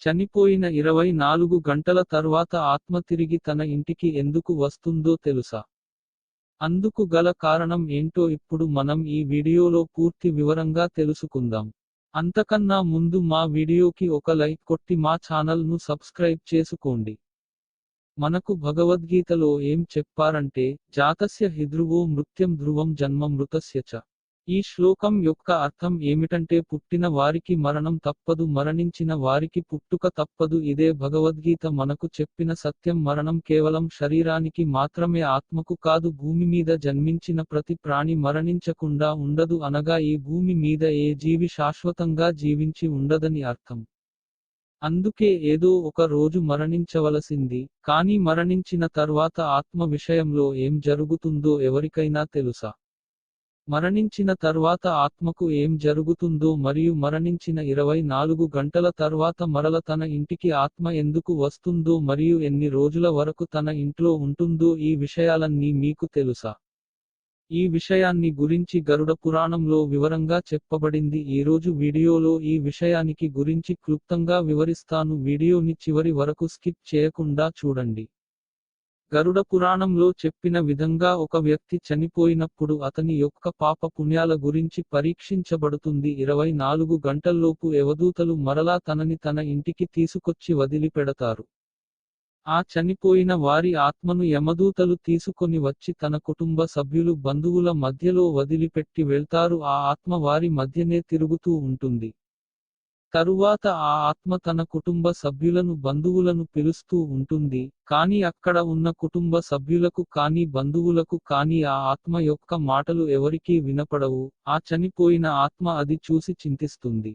చనిపోయిన 24 గంటల తర్వాత ఆత్మ తిరిగి తన ఇంటికి ఎందుకు వస్తుందో తెలుసా? అందుకు గల కారణం ఏంటో ఇప్పుడు మనం ఈ వీడియోలో పూర్తి వివరంగా తెలుసుకుందాం. అంతకన్నా ముందు మా వీడియోకి ఒక లైక్ కొట్టి మా ఛానల్ను సబ్స్క్రైబ్ చేసుకోండి. మనకు భగవద్గీతలో ఏం చెప్పారంటే, జాతస్య హి ధ్రువో మృత్యం ధ్రువం జన్మ మృతస్య చ. ఈ శ్లోకం యొక్క అర్థం ఏమిటంటే పుట్టిన వారికి మరణం తప్పదు, మరణించిన వారికి పుట్టుక తప్పదు. ఇదే భగవద్గీత మనకు చెప్పిన సత్యం. మరణం కేవలం శరీరానికి మాత్రమే, ఆత్మకు కాదు. భూమి మీద జన్మించిన ప్రతి ప్రాణి మరణించకుండా ఉండదు, అనగా ఈ భూమి మీద ఏ జీవి శాశ్వతంగా జీవించి ఉండదని అర్థం. అందుకే ఏదో ఒక రోజు మరణించవలసింది, కానీ మరణించిన తర్వాత ఆత్మ విషయంలో ఏం జరుగుతుందో ఎవరికైనా తెలుసా? మరణించిన తర్వాత ఆత్మకు ఏం జరుగుతుందో మరియు మరణించిన 24 గంటల తర్వాత మరల తన ఇంటికి ఆత్మ ఎందుకు వస్తుందో మరియు ఎన్ని రోజుల వరకు తన ఇంట్లో ఉంటుందో ఈ విషయాలన్నీ మీకు తెలుసా? ఈ విషయాన్ని గురించి గరుడ పురాణంలో వివరంగా చెప్పబడింది. ఈరోజు వీడియోలో ఈ విషయానికి గురించి క్లుప్తంగా వివరిస్తాను. వీడియోని చివరి వరకు స్కిప్ చేయకుండా చూడండి. గరుడ పురాణంలో చెప్పిన విధంగా ఒక వ్యక్తి చనిపోయినప్పుడు అతని యొక్క పాప పుణ్యాల గురించి పరీక్షించబడుతుంది. 24 గంటల్లోపు యమదూతలు మరలా తనని తన ఇంటికి తీసుకొచ్చి వదిలిపెడతారు. ఆ చనిపోయిన వారి ఆత్మను యమదూతలు తీసుకొని వచ్చి తన కుటుంబ సభ్యులు, బంధువుల మధ్యలో వదిలిపెట్టి వెళ్తారు. ఆ ఆత్మ వారి మధ్యనే తిరుగుతూ ఉంటుంది. తరువాత ఆ ఆత్మ తన కుటుంబ సభ్యులను, బంధువులను పిలుస్తూ ఉంటుంది. కానీ అక్కడ ఉన్న కుటుంబ సభ్యులకు కానీ బంధువులకు కానీ ఆ ఆత్మ యొక్క మాటలు ఎవరికీ వినపడవు. ఆ చనిపోయిన ఆత్మ అది చూసి చింతిస్తుంది.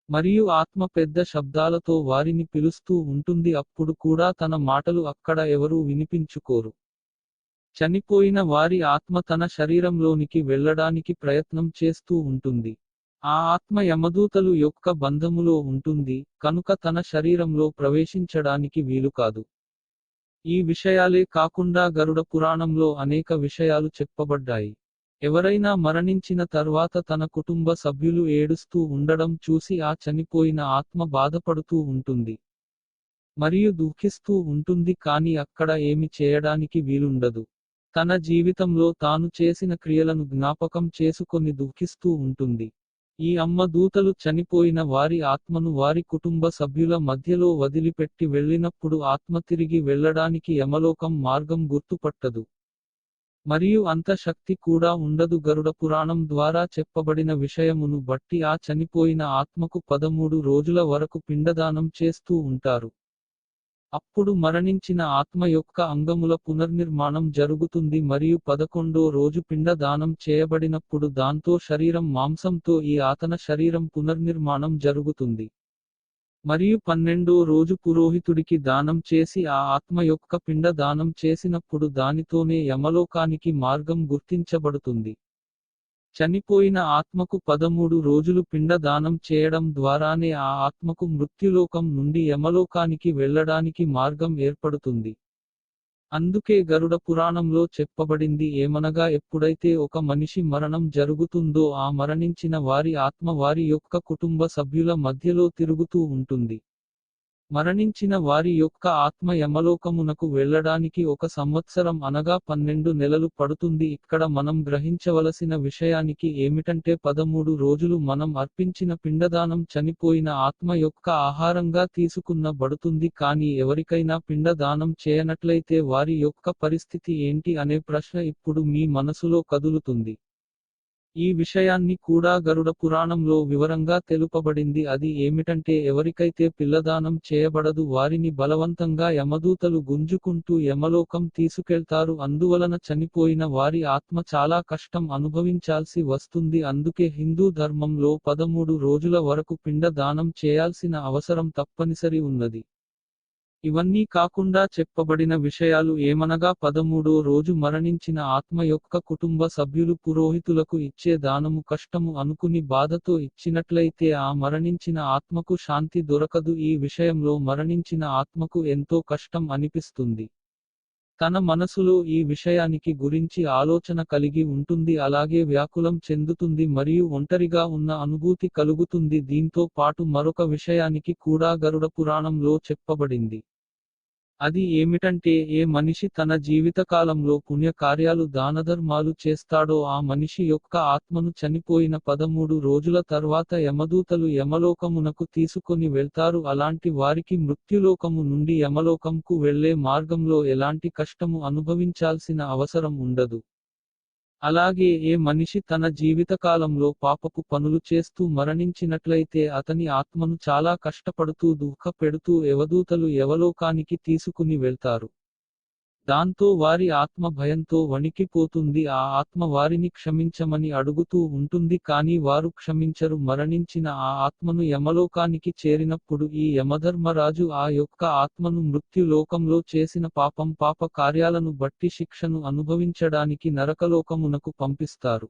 మరియు ఆత్మ పెద్ద శబ్దాలతో వారిని పిలుస్తూ ఉంటుంది. అప్పుడు కూడా తన మాటలు అక్కడ ఎవరూ వినిపించుకోరు. చనిపోయిన వారి ఆత్మ తన శరీరంలోనికి వెళ్ళడానికి ప్రయత్నం చేస్తూ ఉంటుంది. ఆ ఆత్మ యమదూతలు యొక్క బంధములో ఉంటుంది, కనుక తన శరీరంలో ప్రవేశించడానికి వీలుకాదు. ఈ విషయాలే కాకుండా గరుడ పురాణంలో అనేక విషయాలు చెప్పబడ్డాయి. ఎవరైనా మరణించిన తర్వాత తన కుటుంబ సభ్యులు ఏడుస్తూ ఉండడం చూసి ఆ చనిపోయిన ఆత్మ బాధపడుతూ ఉంటుంది. మరియు దుఃఖిస్తూ ఉంటుంది, కానీ అక్కడ ఏమి చేయడానికి వీలుండదు. తన జీవితంలో తాను చేసిన క్రియలను జ్ఞాపకం చేసుకొని దుఃఖిస్తూ ఉంటుంది. ఈ అమ్మ దూతలు చనిపోయిన వారి ఆత్మను వారి కుటుంబ సభ్యుల మధ్యలో వదిలిపెట్టి వెళ్ళినప్పుడు ఆత్మ తిరిగి వెళ్ళడానికి యమలోకం మార్గం గుర్తుపట్టదు. మరియు అంత శక్తి కూడా ఉండదు. గరుడ పురాణం ద్వారా చెప్పబడిన విషయమును బట్టి ఆ చనిపోయిన ఆత్మకు 13 రోజుల వరకు పిండదానం చేస్తూ ఉంటారు. అప్పుడు మరణించిన ఆత్మ యొక్క అంగముల పునర్నిర్మాణం జరుగుతుంది మరియు 11వ రోజు పిండ దానం చేయబడినప్పుడు దాంతో శరీరం, మాంసంతో ఈ ఆతన శరీరం పునర్నిర్మాణం జరుగుతుంది. మరియు 12వ రోజు పురోహితుడికి దానం చేసి ఆ ఆత్మ యొక్క పిండ దానం చేసినప్పుడు దానితోనే యమలోకానికి మార్గం గుర్తించబడుతుంది. చనిపోయిన ఆత్మకు 13 రోజులు పిండ దానం చేయడం ద్వారానే ఆ ఆత్మకు మృత్యులోకం నుండి యమలోకానికి వెళ్ళడానికి మార్గం ఏర్పడుతుంది. అందుకే గరుడ పురాణంలో చెప్పబడింది ఏమనగా, ఎప్పుడైతే ఒక మనిషి మరణం జరుగుతుందో ఆ మరణించిన వారి ఆత్మ వారి యొక్క కుటుంబ సభ్యుల మధ్యలో తిరుగుతూ ఉంటుంది. మరణించిన వారి యొక్క ఆత్మ యమలోకమునకు వెళ్ళడానికి 1 సంవత్సరం అనగా 12 నెలలు పడుతుంది. ఇక్కడ మనం గ్రహించవలసిన విషయానికి ఏమిటంటే 13 రోజులు మనం అర్పించిన పిండదానం చనిపోయిన ఆత్మ యొక్క ఆహారంగా తీసుకున్న బడుతుంది. కానీ ఎవరికైనా పిండ దానం చేయనట్లయితే వారి యొక్క పరిస్థితి ఏంటి అనే ప్రశ్న ఇప్పుడు మీ మనసులో కదులుతుంది. ఈ విషయాన్ని కూడా గరుడ పురాణంలో వివరంగా తెలుపబడింది. అది ఏమిటంటే, ఎవరికైతే పిల్లదానం చేయబడదు వారిని బలవంతంగా యమదూతలు గుంజుకుంటూ యమలోకం తీసుకెళ్తారు. అందువలన చనిపోయిన వారి ఆత్మ చాలా కష్టం అనుభవించాల్సి వస్తుంది. అందుకే హిందూ ధర్మంలో 13 రోజుల వరకు పిండ దానం చేయాల్సిన అవసరం తప్పనిసరి ఉన్నది. ఇవన్నీ కాకుండా చెప్పబడిన విషయాలు ఏమనగా, 13వ రోజు మరణించిన ఆత్మ యొక్క కుటుంబ సభ్యులు పురోహితులకు ఇచ్చే దానము కష్టము అనుకుని బాధతో ఇచ్చినట్లయితే ఆ మరణించిన ఆత్మకు శాంతి దొరకదు. ఈ విషయంలో మరణించిన ఆత్మకు ఎంతో కష్టం అనిపిస్తుంది. తన మనసులో ఈ విషయానికి గురించి ఆలోచన కలిగి ఉంటుంది, అలాగే వ్యాకులం చెందుతుంది మరియు ఒంటరిగా ఉన్న అనుభూతి కలుగుతుంది. దీంతో పాటు మరొక విషయానికి కూడా గరుడ పురాణంలో చెప్పబడింది. అది ఏమిటంటే, ఏ మనిషి తన జీవితకాలంలో పుణ్య కార్యాలు దానధర్మాలు చేస్తాడో ఆ మనిషి యొక్క ఆత్మను చనిపోయిన 13 రోజుల తర్వాత యమదూతలు యమలోకమునకు తీసుకొని వెళ్తారు. అలాంటి వారికి మృత్యులోకము నుండి యమలోకంకు వెళ్లే మార్గంలో ఎలాంటి కష్టము అనుభవించాల్సిన అవసరం ఉండదు. అలాగే ఏ మనిషి తన జీవితకాలంలో పాపపు పనులు చేస్తూ మరణించినట్లయితే అతని ఆత్మను చాలా కష్టపడుతూ దుఃఖ పెడుతూ యవదూతలు యవలోకానికి తీసుకుని వెళ్తారు. దాంతో వారి ఆత్మ భయంతో వణికిపోతుంది. ఆ ఆత్మ వారిని క్షమించమని అడుగుతూ ఉంటుంది, కానీ వారు క్షమించరు. మరణించిన ఆ ఆత్మను యమలోకానికి చేరినప్పుడు ఈ యమధర్మరాజు ఆ యొక్క ఆత్మను మృత్యు లోకంలో చేసిన పాప కార్యాలను బట్టి శిక్షను అనుభవించడానికి నరకలోకమునకు పంపిస్తారు.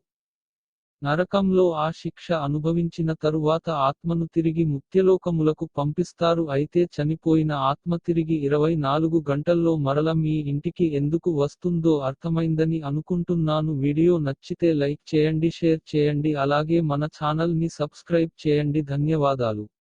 నరకంలో ఆ శిక్ష అనుభవించిన తరువాత ఆత్మను తిరిగి ముక్త్యలోకములకు పంపిస్తారు. అయితే చనిపోయిన ఆత్మ తిరిగి 24 గంటల్లో మరల మీ ఇంటికి ఎందుకు వస్తుందో అర్థమైందని అనుకుంటున్నాను. వీడియో నచ్చితే లైక్ చేయండి, షేర్ చేయండి, అలాగే మన ఛానల్ ని సబ్స్క్రైబ్ చేయండి. ధన్యవాదాలు.